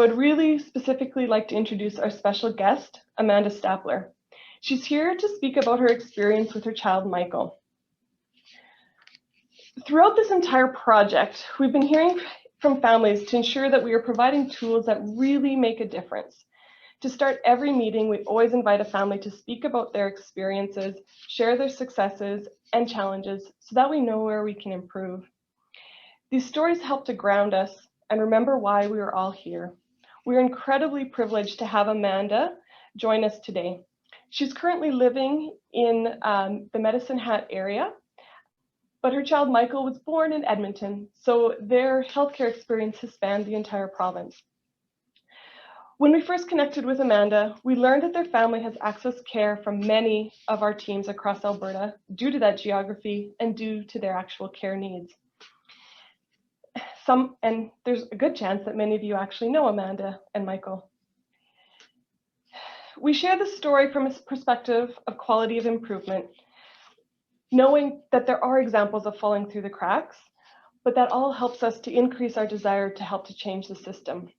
would really specifically like to introduce our special guest, Amanda Stapler. She's here to speak about her experience with her child, Michael. Throughout this entire project, we've been hearing from families to ensure that we are providing tools that really make a difference. To start every meeting, we always invite a family to speak about their experiences, share their successes and challenges so that we know where we can improve. These stories help to ground us and remember why we are all here. We are incredibly privileged to have Amanda join us today. She's currently living in the Medicine Hat area, but her child Michael was born in Edmonton, so their healthcare experience has spanned the entire province. When we first connected with Amanda, we learned that their family has accessed care from many of our teams across Alberta due to that geography and due to their actual care needs. And there's a good chance that many of you actually know Amanda and Michael. We share the story from a perspective of quality of improvement, knowing that there are examples of falling through the cracks, but that all helps us to increase our desire to help to change the system.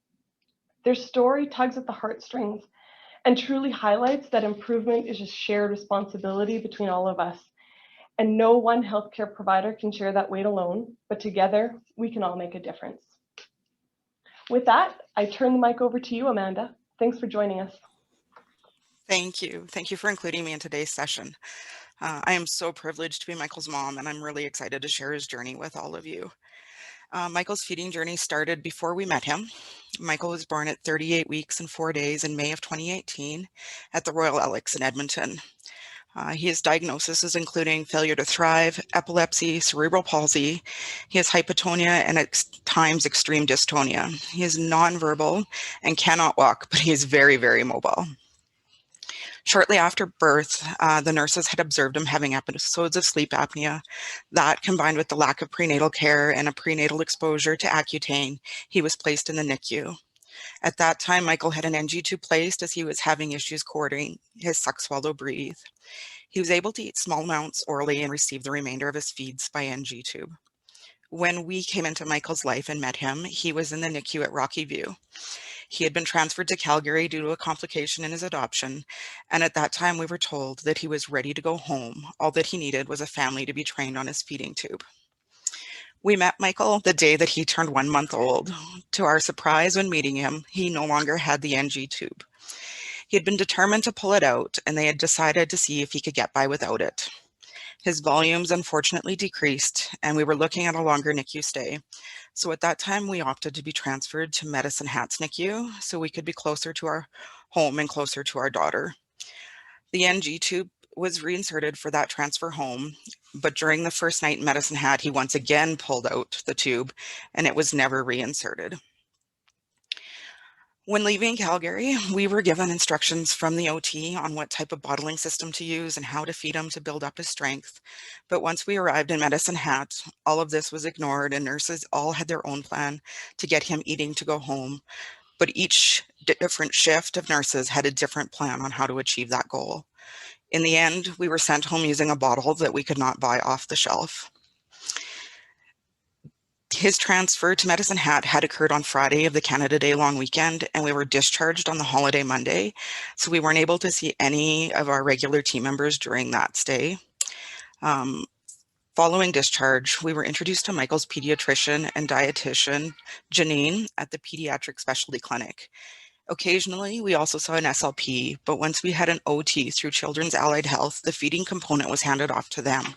Their story tugs at the heartstrings and truly highlights that improvement is a shared responsibility between all of us. And no one healthcare provider can share that weight alone, but together we can all make a difference. With that, I turn the mic over to you, Amanda. Thanks for joining us. Thank you. Thank you for including me in today's session. I am so privileged to be Michael's mom, and I'm really excited to share his journey with all of you. Michael's feeding journey started before we met him. Michael was born at 38 weeks and 4 days in May of 2018 at the Royal Elks in Edmonton. His diagnosis is including failure to thrive, epilepsy, cerebral palsy. He has hypotonia and at times extreme dystonia. He is nonverbal and cannot walk, but he is very, very mobile. Shortly after birth, the nurses had observed him having episodes of sleep apnea. That, combined with the lack of prenatal care and a prenatal exposure to Accutane, he was placed in the NICU. At that time, Michael had an NG tube placed as he was having issues coordinating his suck, swallow, breathe. He was able to eat small amounts orally and receive the remainder of his feeds by NG tube. When we came into Michael's life and met him, he was in the NICU at Rocky View. He had been transferred to Calgary due to a complication in his adoption, and at that time we were told that he was ready to go home. All that he needed was a family to be trained on his feeding tube. We met Michael the day that he turned 1 month old. To our surprise, when meeting him, he no longer had the NG tube. He had been determined to pull it out, and they had decided to see if he could get by without it. His volumes unfortunately decreased, and we were looking at a longer NICU stay. So at that time, we opted to be transferred to Medicine Hat's NICU so we could be closer to our home and closer to our daughter. The NG tube was reinserted for that transfer home, but during the first night in Medicine Hat, he once again pulled out the tube, and it was never reinserted. When leaving Calgary, we were given instructions from the OT on what type of bottling system to use and how to feed him to build up his strength. But once we arrived in Medicine Hat, all of this was ignored, and nurses all had their own plan to get him eating to go home. But each different shift of nurses had a different plan on how to achieve that goal. In the end, we were sent home using a bottle that we could not buy off the shelf. His transfer to Medicine Hat had occurred on Friday of the Canada Day long weekend, and we were discharged on the holiday Monday, so we weren't able to see any of our regular team members during that stay. Following discharge, we were introduced to Michael's pediatrician and dietitian, Janine, at the Pediatric Specialty Clinic. Occasionally, we also saw an SLP, but once we had an OT through Children's Allied Health, the feeding component was handed off to them.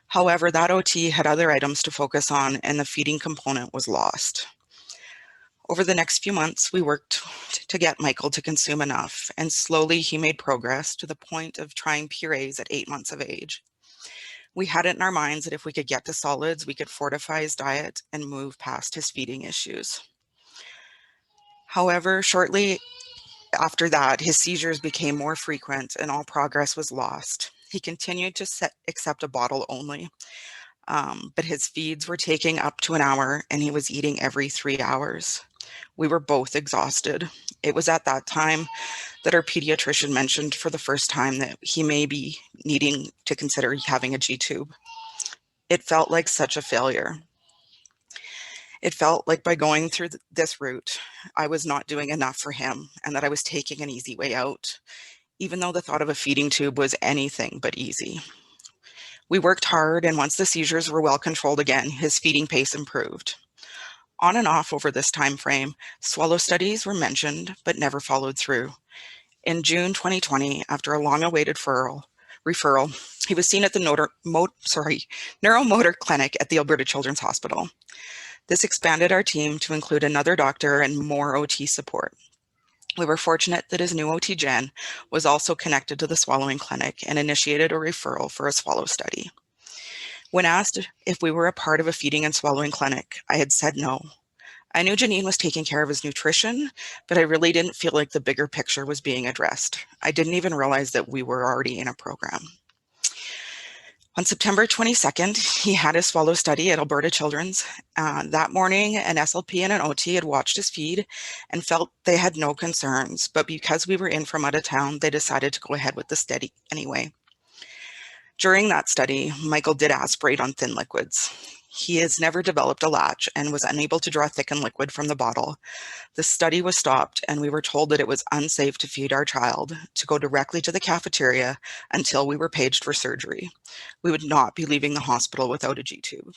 However, that OT had other items to focus on, and the feeding component was lost. Over the next few months, we worked to get Michael to consume enough, and slowly he made progress to the point of trying purees at 8 months of age. We had it in our minds that if we could get to solids, we could fortify his diet and move past his feeding issues. However, shortly after that, his seizures became more frequent and all progress was lost. He continued to accept a bottle only, but his feeds were taking up to an hour and he was eating every 3 hours. We were both exhausted. It was at that time that our pediatrician mentioned for the first time that he may be needing to consider having a G-tube. It felt like such a failure. It felt like by going through this route, I was not doing enough for him and that I was taking an easy way out, even though the thought of a feeding tube was anything but easy. We worked hard, and once the seizures were well controlled again, his feeding pace improved. On and off over this time frame, swallow studies were mentioned but never followed through. In June 2020, after a long-awaited referral, he was seen at the neuromotor clinic at the Alberta Children's Hospital. This expanded our team to include another doctor and more OT support. We were fortunate that his new OT, Jen, was also connected to the swallowing clinic and initiated a referral for a swallow study. When asked if we were a part of a feeding and swallowing clinic, I had said no. I knew Janine was taking care of his nutrition, but I really didn't feel like the bigger picture was being addressed. I didn't even realize that we were already in a program. On September 22nd, he had his swallow study at Alberta Children's. That morning, an SLP and an OT had watched his feed and felt they had no concerns, but because we were in from out of town, they decided to go ahead with the study anyway. During that study, Michael did aspirate on thin liquids. He has never developed a latch and was unable to draw thickened liquid from the bottle. The study was stopped, and we were told that it was unsafe to feed our child, to go directly to the cafeteria until we were paged for surgery. We would not be leaving the hospital without a G-tube.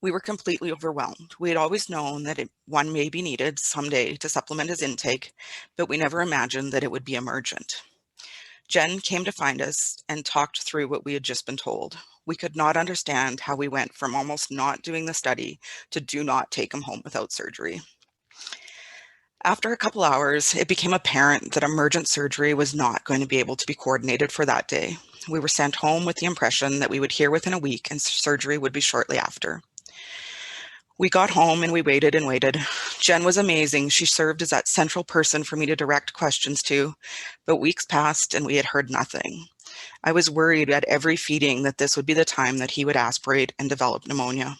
We were completely overwhelmed. We had always known that one may be needed someday to supplement his intake, but we never imagined that it would be emergent. Jen came to find us and talked through what we had just been told. We could not understand how we went from almost not doing the study to do not take him home without surgery. After a couple hours, it became apparent that emergent surgery was not going to be able to be coordinated for that day. We were sent home with the impression that we would hear within a week and surgery would be shortly after. We got home and we waited and waited. Jen was amazing. She served as that central person for me to direct questions to, but weeks passed and we had heard nothing. I was worried at every feeding that this would be the time that he would aspirate and develop pneumonia.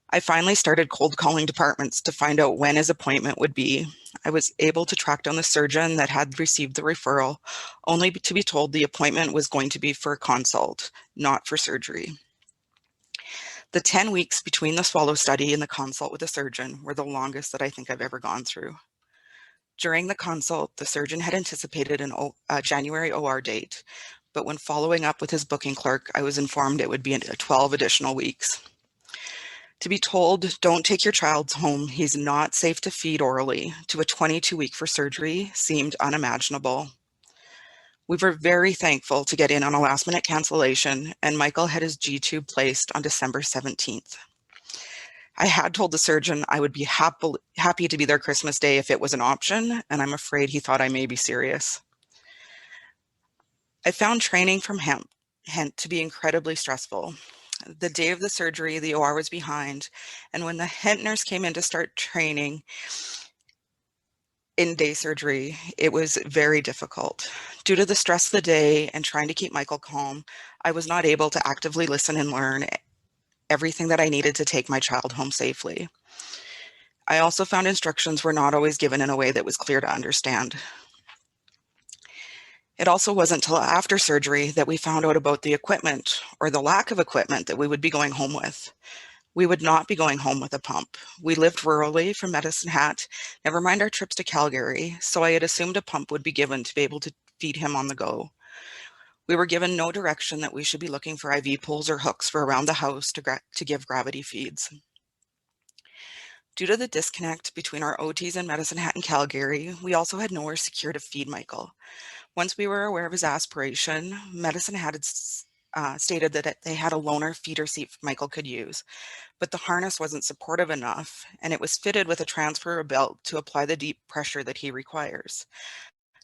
I finally started cold calling departments to find out when his appointment would be. I was able to track down the surgeon that had received the referral, only to be told the appointment was going to be for a consult, not for surgery. The 10 weeks between the swallow study and the consult with the surgeon were the longest that I think I've ever gone through. During the consult, the surgeon had anticipated a January OR date, but when following up with his booking clerk, I was informed it would be 12 additional weeks. To be told, don't take your child home, he's not safe to feed orally, to a 22-week for surgery seemed unimaginable. We were very thankful to get in on a last-minute cancellation, and Michael had his G-tube placed on December 17th. I had told the surgeon I would be happy to be there Christmas Day if it was an option, and I'm afraid he thought I may be serious. I found training from Hent to be incredibly stressful. The day of the surgery, the OR was behind, and when the Hent nurse came in to start training in day surgery, it was very difficult. Due to the stress of the day and trying to keep Michael calm, I was not able to actively listen and learn everything that I needed to take my child home safely. I also found instructions were not always given in a way that was clear to understand. It also wasn't until after surgery that we found out about the equipment or the lack of equipment that we would be going home with. We would not be going home with a pump. We lived rurally from Medicine Hat, never mind our trips to Calgary, so I had assumed a pump would be given to be able to feed him on the go. We were given no direction that we should be looking for IV poles or hooks for around the house to give gravity feeds. Due to the disconnect between our OTs in Medicine Hat and Calgary, we also had nowhere secure to feed Michael. Once we were aware of his aspiration, Medicine Hat had stated that they had a loaner feeder seat Michael could use, but the harness wasn't supportive enough, and it was fitted with a transfer belt to apply the deep pressure that he requires.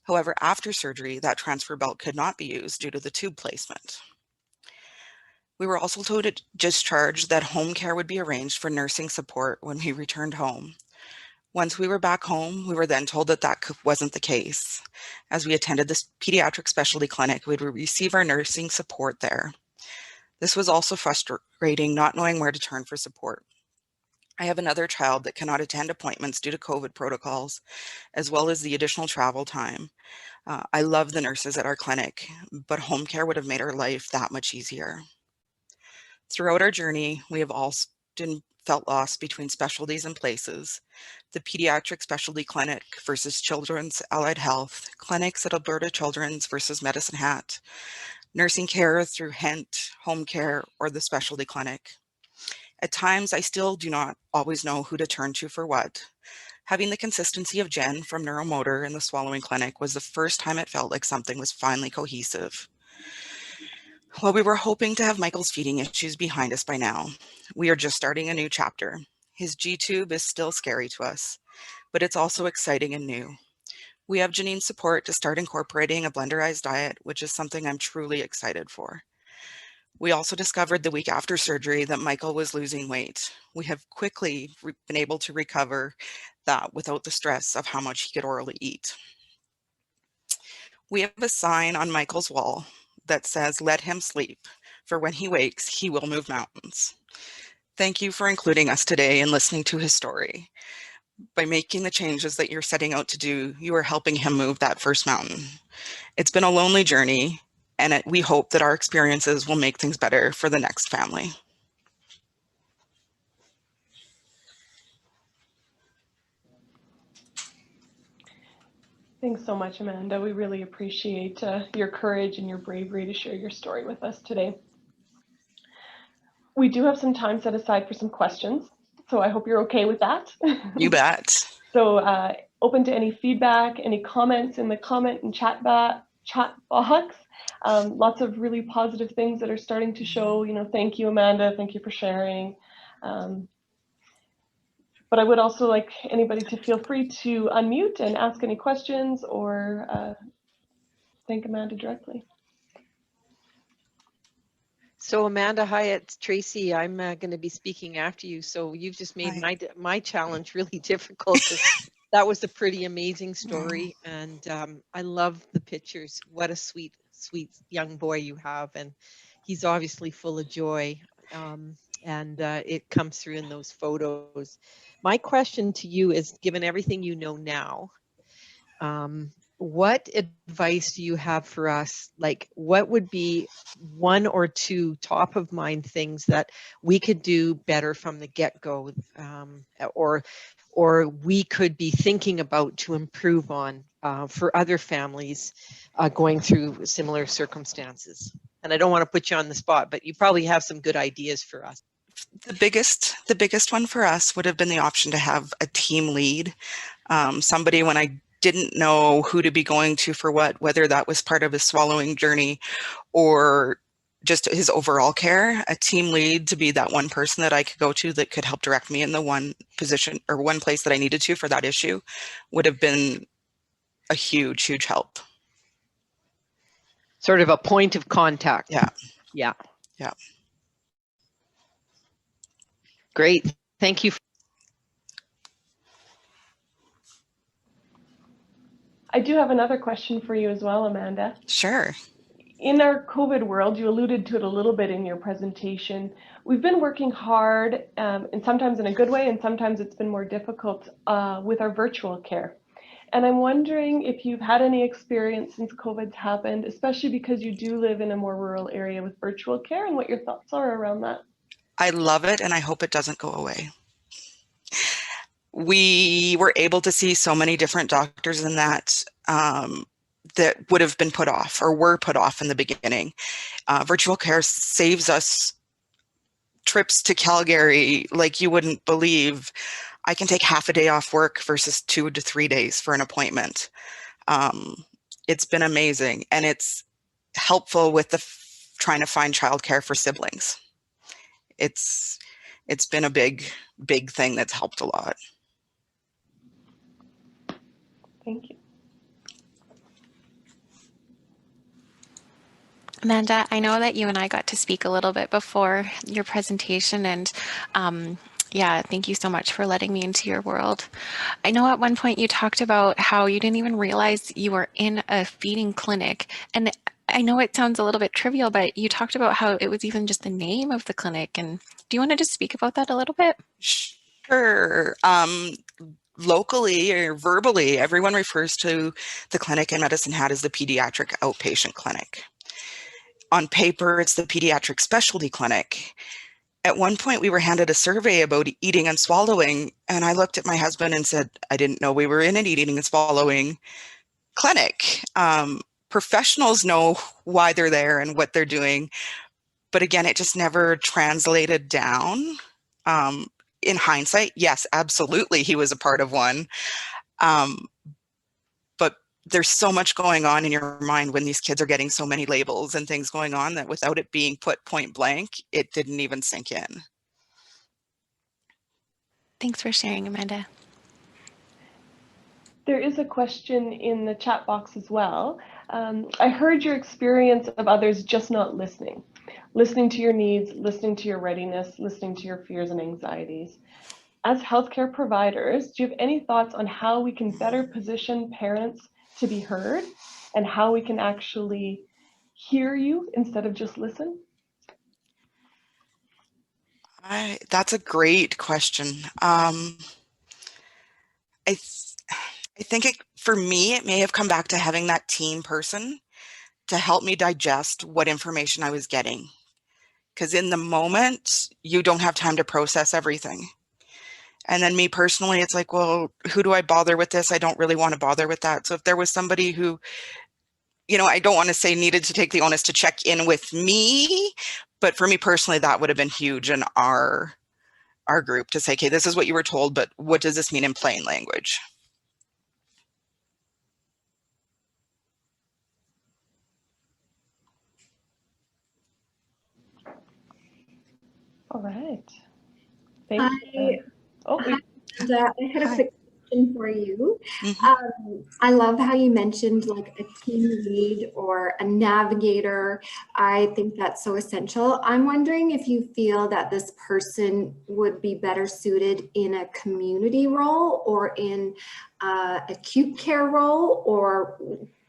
However, after surgery, that transfer belt could not be used due to the tube placement. We were also told at discharge that home care would be arranged for nursing support when we returned home. Once we were back home, we were then told that that wasn't the case. As we attended this pediatric specialty clinic, we would receive our nursing support there. This was also frustrating, not knowing where to turn for support. I have another child that cannot attend appointments due to COVID protocols, as well as the additional travel time. I love the nurses at our clinic, but home care would have made our life that much easier. Throughout our journey, we have often felt lost between specialties and places, the Pediatric Specialty Clinic versus Children's Allied Health, clinics at Alberta Children's versus Medicine Hat, nursing care through HENT, home care, or the specialty clinic. At times, I still do not always know who to turn to for what. Having the consistency of Jen from Neuromotor in the swallowing clinic was the first time it felt like something was finally cohesive. While we were hoping to have Michael's feeding issues behind us by now, we are just starting a new chapter. His G-tube is still scary to us, but it's also exciting and new. We have Janine's support to start incorporating a blenderized diet, which is something I'm truly excited for. We also discovered the week after surgery that Michael was losing weight. We have quickly been able to recover that without the stress of how much he could orally eat. We have a sign on Michael's wall that says, "Let him sleep, for when he wakes, he will move mountains." Thank you for including us today and listening to his story. By making the changes that you're setting out to do, you are helping him move that first mountain. It's been a lonely journey, and we hope that our experiences will make things better for the next family. Thanks so much, Amanda. We really appreciate your courage and your bravery to share your story with us today. We do have some time set aside for some questions, so I hope you're okay with that. You bet. So open to any feedback, any comments in the comment and chat box. Lots of really positive things that are starting to show, thank you, Amanda, thank you for sharing. But I would also like anybody to feel free to unmute and ask any questions or thank Amanda directly. So Amanda, hi, it's Tracy. I'm going to be speaking after you. So you've just made my challenge really difficult because that was a pretty amazing story. And I love the pictures. What a sweet, sweet young boy you have. And he's obviously full of joy. And it comes through in those photos. My question to you is, given everything you know now, what advice do you have for us? Like, what would be one or two top of mind things that we could do better from the get-go, or we could be thinking about to improve on for other families going through similar circumstances? And I don't want to put you on the spot, but you probably have some good ideas for us. The biggest one for us would have been the option to have a team lead, somebody when I didn't know who to be going to for what, whether that was part of his swallowing journey or just his overall care, a team lead to be that one person that I could go to that could help direct me in the one position or one place that I needed to for that issue would have been a huge, huge help. Sort of a point of contact. Yeah. Yeah. Yeah. Great. Thank you. I do have another question for you as well, Amanda. Sure. In our COVID world, you alluded to it a little bit in your presentation. We've been working hard, and sometimes in a good way, and sometimes it's been more difficult with our virtual care. And I'm wondering if you've had any experience since COVID's happened, especially because you do live in a more rural area with virtual care, and what your thoughts are around that. I love it, and I hope it doesn't go away. We were able to see so many different doctors in that that would have been put off or were put off in the beginning. Virtual care saves us trips to Calgary like you wouldn't believe. I can take half a day off work versus 2 to 3 days for an appointment. It's been amazing, and it's helpful with trying to find childcare for siblings. It's been a big thing that's helped a lot. Thank you. Amanda, I know that you and I got to speak a little bit before your presentation, and yeah, thank you so much for letting me into your world. I know at one point you talked about how you didn't even realize you were in a feeding clinic, and I know it sounds a little bit trivial, but you talked about how it was even just the name of the clinic. And do you want to just speak about that a little bit? Sure. Locally or verbally, everyone refers to the clinic in Medicine Hat as the Pediatric Outpatient Clinic. On paper, it's the Pediatric Specialty Clinic. at one point we were handed a survey about eating and swallowing, and I looked at my husband and said, I didn't know we were in an eating and swallowing clinic. Professionals know why they're there and what they're doing, but again, it just never translated down. In hindsight, yes, absolutely, he was a part of one. But there's so much going on in your mind when these kids are getting so many labels and things going on that without it being put point blank, it didn't even sink in. Thanks for sharing, Amanda. There is a question in the chat box as well. I heard your experience of others just not listening to your needs, listening to your readiness, listening to your fears and anxieties. As healthcare providers, do you have any thoughts on how we can better position parents to be heard and how we can actually hear you instead of just listen? That's a great question. I think for me, it may have come back to having that team person to help me digest what information I was getting. Because in the moment, you don't have time to process everything. And then me personally, it's like, well, who do I bother with this? I don't really want to bother with that. So if there was somebody who, I don't want to say needed to take the onus to check in with me, but for me personally, that would have been huge in our group to say, okay, this is what you were told, but what does this mean in plain language? All right. Thank you. Hi, Amanda. I had a quick question for you. Mm-hmm. I love how you mentioned like a team lead or a navigator. I think that's so essential. I'm wondering if you feel that this person would be better suited in a community role or in acute care role or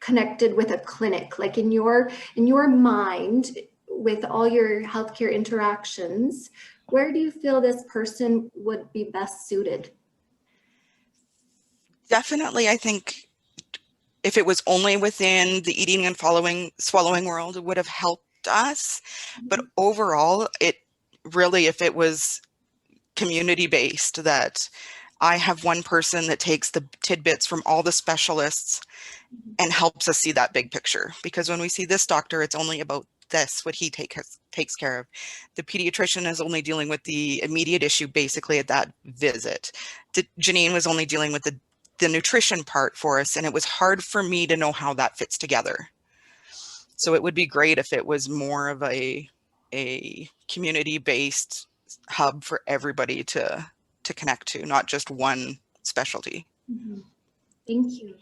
connected with a clinic, like in your mind with all your healthcare interactions. Where do you feel this person would be best suited? Definitely, I think if it was only within the eating and swallowing world, it would have helped us. But overall, it really, if it was community-based, that I have one person that takes the tidbits from all the specialists and helps us see that big picture. Because when we see this doctor, it's only about this, what he takes care of. The pediatrician is only dealing with the immediate issue basically at that visit. Janine was only dealing with the nutrition part for us, and it was hard for me to know how that fits together. So it would be great if it was more of a community-based hub for everybody to connect to, not just one specialty. Mm-hmm. Thank you.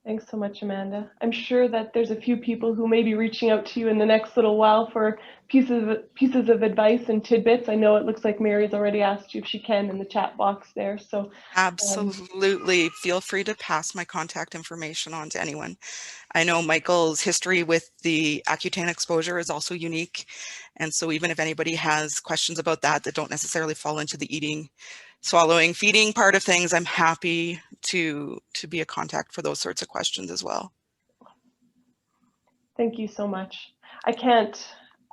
Thanks so much, Amanda. I'm sure that there's a few people who may be reaching out to you in the next little while for pieces of advice and tidbits. I know it looks like Mary's already asked you if she can in the chat box there. So absolutely, feel free to pass my contact information on to anyone. I know Michael's history with the Accutane exposure is also unique. And so even if anybody has questions about that don't necessarily fall into the eating, swallowing, feeding part of things, I'm happy to be a contact for those sorts of questions as well. Thank you so much.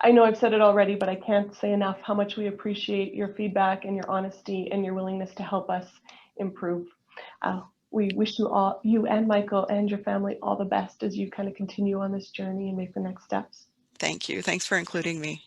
I know I've said it already, but I can't say enough how much we appreciate your feedback and your honesty and your willingness to help us improve. We wish you and Michael and your family all the best as you kind of continue on this journey and make the next steps. Thank you. Thanks for including me.